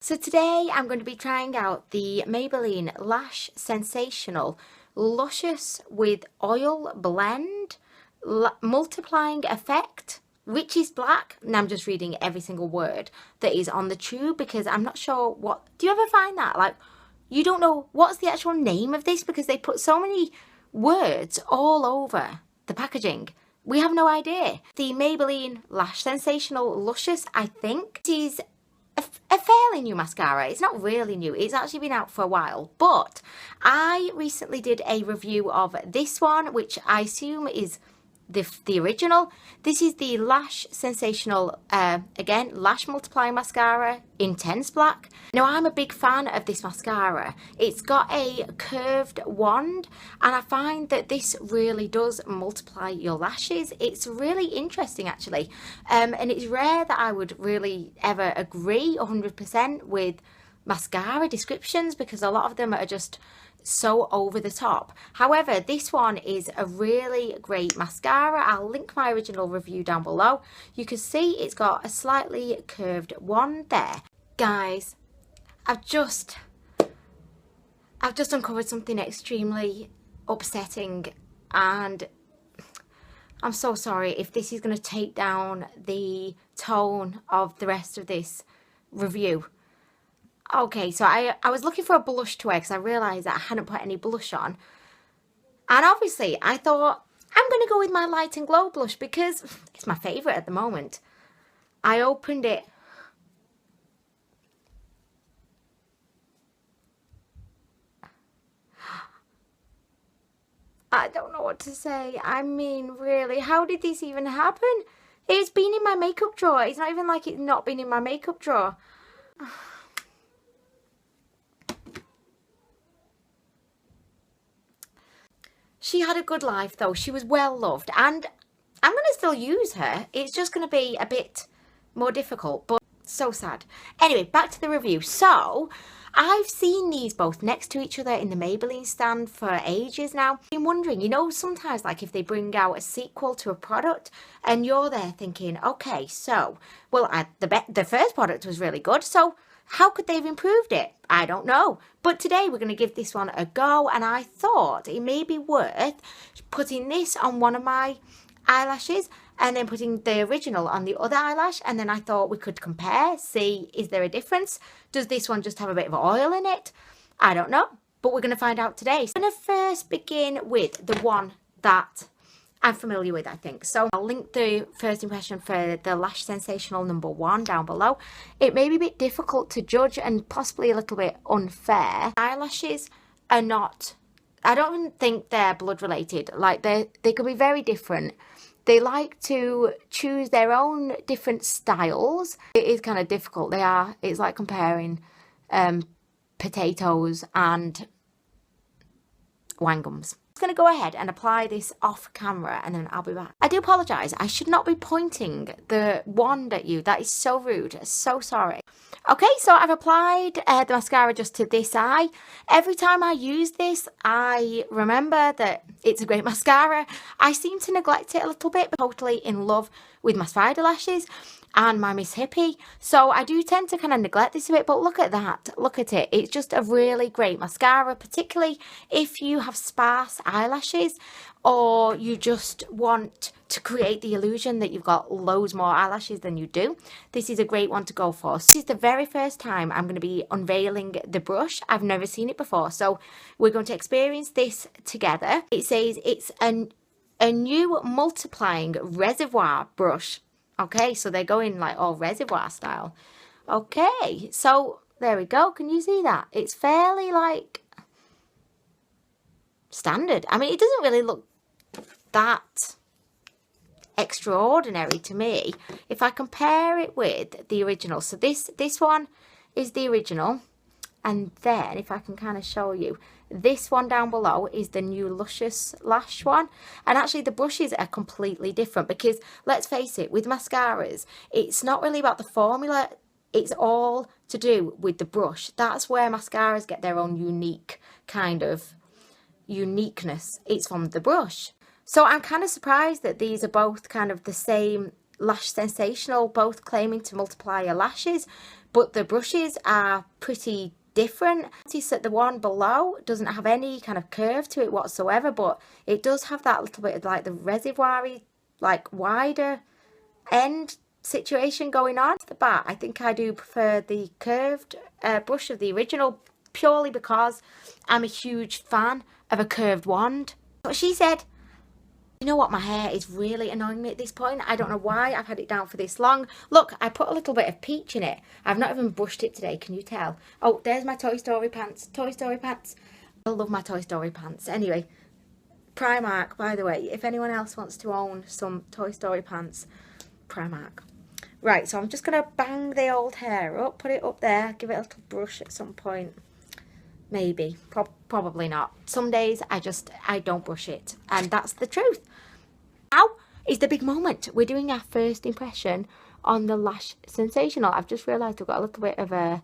So today I'm going to be trying out the Maybelline Lash Sensational Luscious with Oil Blend Multiplying Effect, which is black. And I'm just reading every single word that is on the tube because I'm not sure what... Do you ever find that? Like, you don't know what's the actual name of this because they put so many words all over the packaging. We have no idea. The Maybelline Lash Sensational Luscious, I think, is a fairly new mascara. It's not really new, it's actually been out for a while, but I recently did a review of this one, which I assume is the original. This is the Lash Sensational, again, Lash Multiplying Mascara, Intense Black. Now, I'm a big fan of this mascara. It's got a curved wand, and I find that this really does multiply your lashes. It's really interesting, actually. And it's rare that I would really ever agree 100% with mascara descriptions because a lot of them are just so over the top. However, this one is a really great mascara. I'll link my original review down below. You can see it's got a slightly curved wand there. Guys, I've just uncovered something extremely upsetting, and I'm so sorry if this is going to take down the tone of the rest of this review. Okay, so I was looking for a blush to wear because I realised that I hadn't put any blush on. And obviously, I thought, I'm going to go with my Light and Glow blush because it's my favourite at the moment. I opened it. I don't know what to say. I mean, really, how did this even happen? It's been in my makeup drawer. It's not even like it's not been in my makeup drawer. She had a good life though. She was well loved, and I'm going to still use her. It's just going to be a bit more difficult, but so sad. Anyway, back to the review. So, I've seen these both next to each other in the Maybelline stand for ages now. I've been wondering, you know, sometimes like if they bring out a sequel to a product and you're there thinking, okay, so, well, the first product was really good, so how could they have improved it? I don't know. But today we're going to give this one a go, and I thought it may be worth putting this on one of my eyelashes and then putting the original on the other eyelash, and then I thought we could compare, see is there a difference? Does this one just have a bit of oil in it? I don't know, but we're going to find out today. So I'm going to first begin with the one that I'm familiar with, I think. So I'll link the first impression for the Lash Sensational #1 down below. It may be a bit difficult to judge and possibly a little bit unfair. Eyelashes are not, I don't even think they're blood related. Like they can be very different. They like to choose their own different styles. It is kind of difficult. It's like comparing potatoes and wangums. Going to go ahead and apply this off camera and then I'll be back. I do apologise, I should not be pointing the wand at you. That is so rude. So sorry. Okay, so I've applied the mascara just to this eye. Every time I use this, I remember that it's a great mascara. I seem to neglect it a little bit, but totally in love with my spider lashes and my Miss Hippie, so I do tend to kind of neglect this a bit, but look at that, look at it. It's just a really great mascara, particularly if you have sparse eyelashes or you just want to create the illusion that you've got loads more eyelashes than you do. This is a great one to go for. This is the very first time I'm going to be unveiling the brush. I've never seen it before, so we're going to experience this together. It says it's a new multiplying reservoir brush. Okay, so they're going like all reservoir style. Okay, so there we go. Can you see that? It's fairly like standard. I mean, it doesn't really look that extraordinary to me. If I compare it with the original, so this one is the original, and then if I can kind of show you, this one down below is the new Luscious Lash one. And actually the brushes are completely different because, let's face it, with mascaras, it's not really about the formula. It's all to do with the brush. That's where mascaras get their own unique kind of uniqueness. It's from the brush. So I'm kind of surprised that these are both kind of the same Lash Sensational, both claiming to multiply your lashes, but the brushes are pretty different. Notice that the one below doesn't have any kind of curve to it whatsoever, but it does have that little bit of like the reservoir-y, like wider end situation going on. At the back, I think I do prefer the curved brush of the original, purely because I'm a huge fan of a curved wand. But she said, you know what, my hair is really annoying me at this point. I don't know why I've had it down for this long. Look, I put a little bit of peach in it. I've not even brushed it today, can you tell? Oh, there's my Toy Story pants. Toy Story pants. I love my Toy Story pants. Anyway, Primark, by the way, if anyone else wants to own some Toy Story pants, Primark. Right, so I'm just going to bang the old hair up, put it up there, give it a little brush at some point. Maybe, probably not. Some days I don't brush it, and that's the truth. Now is the big moment. We're doing our first impression on the Lash Sensational. I've just realised I've got a little bit of a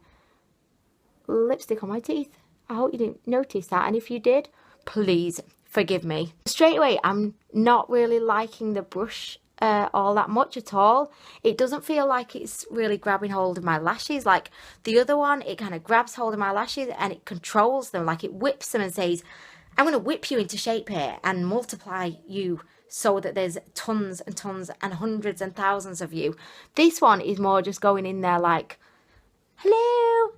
lipstick on my teeth. I hope you didn't notice that, and if you did, please forgive me. Straight away, I'm not really liking the brush all that much at all. It doesn't feel like it's really grabbing hold of my lashes like the other one. It kind of grabs hold of my lashes and it controls them, like it whips them and says, I'm going to whip you into shape here and multiply you so that there's tons and tons and hundreds and thousands of you. This one is more just going in there like, hello,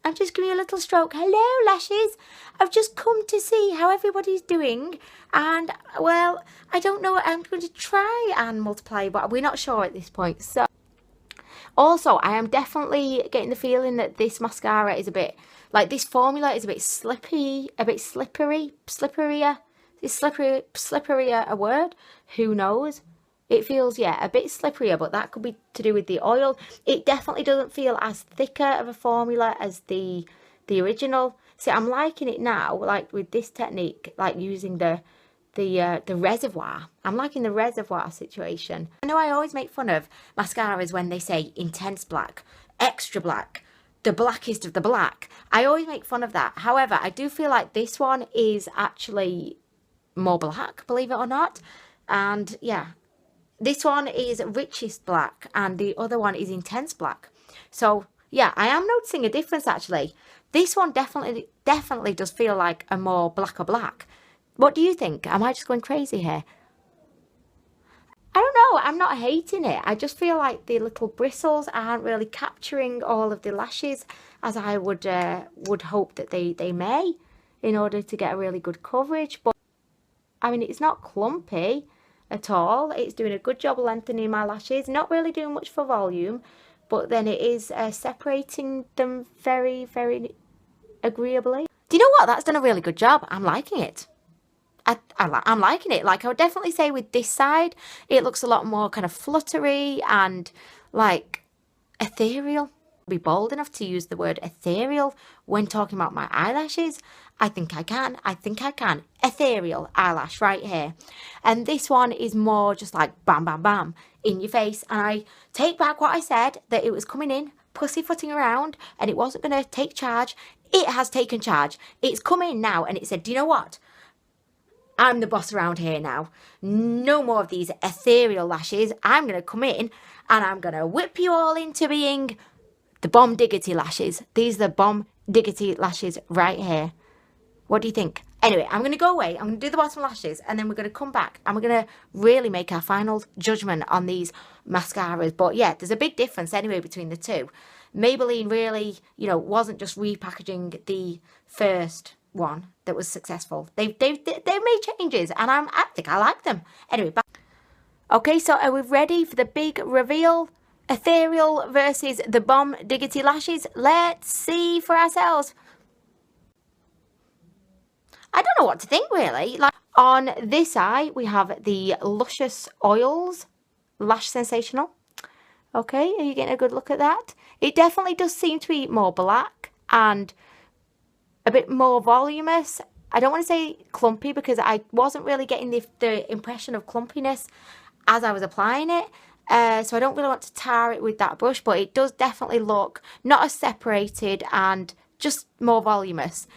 I'm just giving you a little stroke. Hello, lashes. I've just come to see how everybody's doing. And, well, I don't know. I'm going to try and multiply, but we're not sure at this point. So, also, I am definitely getting the feeling that this mascara is a bit, like this formula is a bit slippy, a bit slipperier. Is slipperier a word? Who knows? It feels, yeah, a bit slipperier, but that could be to do with the oil. It definitely doesn't feel as thicker of a formula as the original. See, I'm liking it now, like with this technique, like using the reservoir. I'm liking the reservoir situation. I know I always make fun of mascaras when they say intense black, extra black, the blackest of the black. I always make fun of that. However, I do feel like this one is actually more black, believe it or not. And yeah, this one is richest black and the other one is intense black. So yeah, I am noticing a difference actually. This one definitely does feel like a more blacker black. What do you think? Am I just going crazy here? I don't know. I'm not hating it. I just feel like the little bristles aren't really capturing all of the lashes as I would hope that they may, in order to get a really good coverage. But I mean, it's not clumpy at all. It's doing a good job lengthening my lashes. Not really doing much for volume, but then it is separating them very, very agreeably. Do you know what? That's done a really good job. I'm liking it. I'm liking it. Like, I would definitely say with this side, it looks a lot more kind of fluttery and like ethereal. Be bold enough to use the word ethereal when talking about my eyelashes. I think I can. Ethereal eyelash right here. And this one is more just like bam, bam, bam in your face. And I take back what I said, that it was coming in, pussyfooting around, and it wasn't going to take charge. It has taken charge. It's come in now and it said, do you know what? I'm the boss around here now. No more of these ethereal lashes. I'm going to come in and I'm going to whip you all into being the bomb diggity lashes. These are the bomb diggity lashes right here. What do you think? Anyway, I'm going to go away. I'm going to do the bottom lashes and then we're going to come back and we're going to really make our final judgment on these mascaras. But yeah, there's a big difference anyway between the two. Maybelline really, you know, wasn't just repackaging the first one that was successful. They've made changes and I think I like them. Anyway, back. Okay, so are we ready for the big reveal? Ethereal versus the bomb diggity lashes. Let's see for ourselves. I don't know what to think really. Like, on this eye we have the Luscious Oils Lash Sensational. Okay, are you getting a good look at that? It definitely does seem to be more black and a bit more voluminous. I don't want to say clumpy because I wasn't really getting the impression of clumpiness as I was applying it. So I don't really want to tar it with that brush, but it does definitely look not as separated and just more voluminous.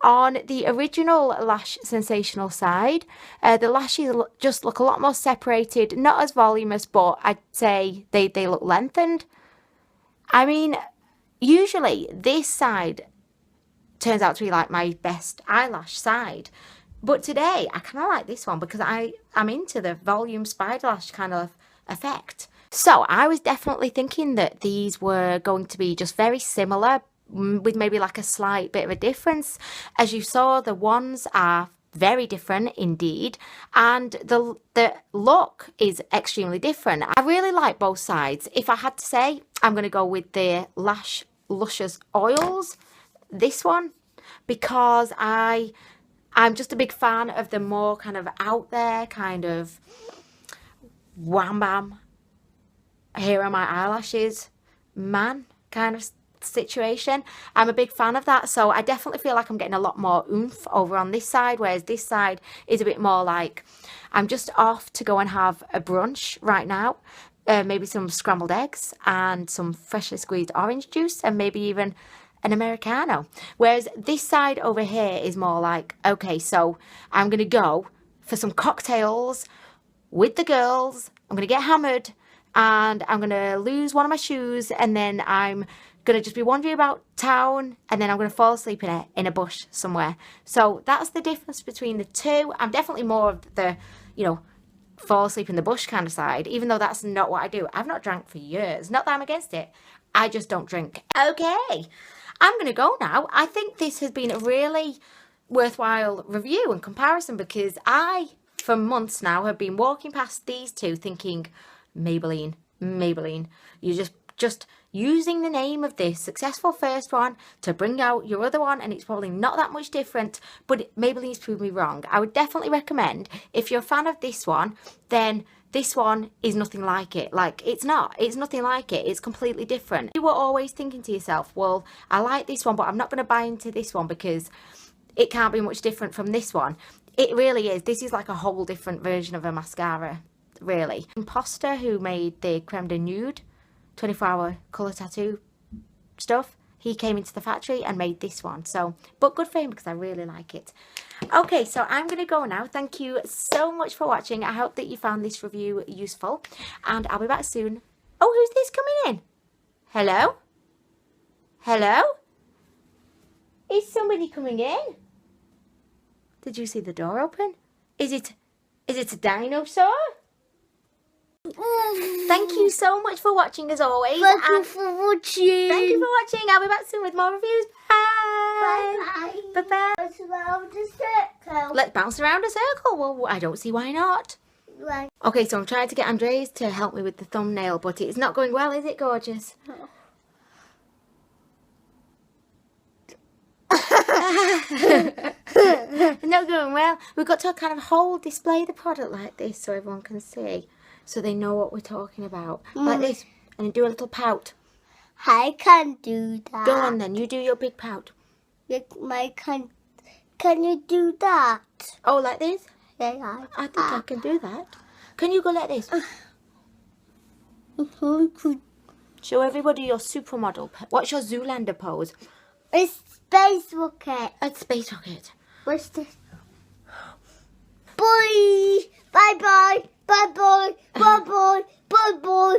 On the original Lash Sensational side, the lashes just look a lot more separated, not as voluminous, but I'd say they look lengthened. I mean, usually this side turns out to be like my best eyelash side. But today I kind of like this one because I'm into the volume spider lash kind of effect. So I was definitely thinking that these were going to be just very similar with maybe like a slight bit of a difference. As you saw, the ones are very different indeed, and the look is extremely different. I really like both sides. If I had to say, I'm going to go with the Luscious Oils, this one, because I'm just a big fan of the more kind of out there kind of wham bam, here are my eyelashes man kind of situation. I'm a big fan of that, so I definitely feel like I'm getting a lot more oomph over on this side, whereas this side is a bit more like I'm just off to go and have a brunch right now, maybe some scrambled eggs and some freshly squeezed orange juice and maybe even an Americano. Whereas this side over here is more like, okay, so I'm gonna go for some cocktails with the girls, I'm gonna get hammered and I'm gonna lose one of my shoes, and then I'm gonna just be wandering about town, and then I'm gonna fall asleep in a bush somewhere. So that's the difference between the two. I'm definitely more of the, you know, fall asleep in the bush kind of side, even though that's not what I do. I've not drank for years. Not that I'm against it, I just don't drink. Okay, I'm gonna go now. I think this has been a really worthwhile review and comparison because I, for months now, have been walking past these two thinking, Maybelline, you're just using the name of this successful first one to bring out your other one, and it's probably not that much different, but Maybelline's proved me wrong. I would definitely recommend, if you're a fan of this one, then this one is nothing like it. Like, it's nothing like it. It's completely different. You were always thinking to yourself, well, I like this one, but I'm not going to buy into this one because it can't be much different from this one. It really is. This is like a whole different version of a mascara, really. Imposter, who made the Creme de Nude 24-hour colour tattoo stuff, he came into the factory and made this one. So, but good for him because I really like it. Okay, so I'm going to go now. Thank you so much for watching. I hope that you found this review useful, and I'll be back soon. Oh, who's this coming in? Hello? Hello? Is somebody coming in? Did you see the door open? Is it a dinosaur? Thank you so much for watching as always. Thank you for watching. Thank you for watching. I'll be back soon with more reviews. Bye. Bye. Bye-bye. Bounce around the circle. Let's bounce around a circle. Well, I don't see why not. Right. Okay, so I'm trying to get Andres to help me with the thumbnail, but it's not going well, is it, gorgeous? Not going well. We've got to kind of display the product like this so everyone can see, so they know what we're talking about. Like this, and then do a little pout. I can't do that. Go on then, you do your big pout. Can you do that? Oh, like this? Yeah. I think I can do that. Can you go like this? Show everybody your supermodel. What's your Zoolander pose? It's space rocket. A space rocket. What's this? Bye. Bye. Bye. Bye. Bye. Bye. Bye. Bye. Bye.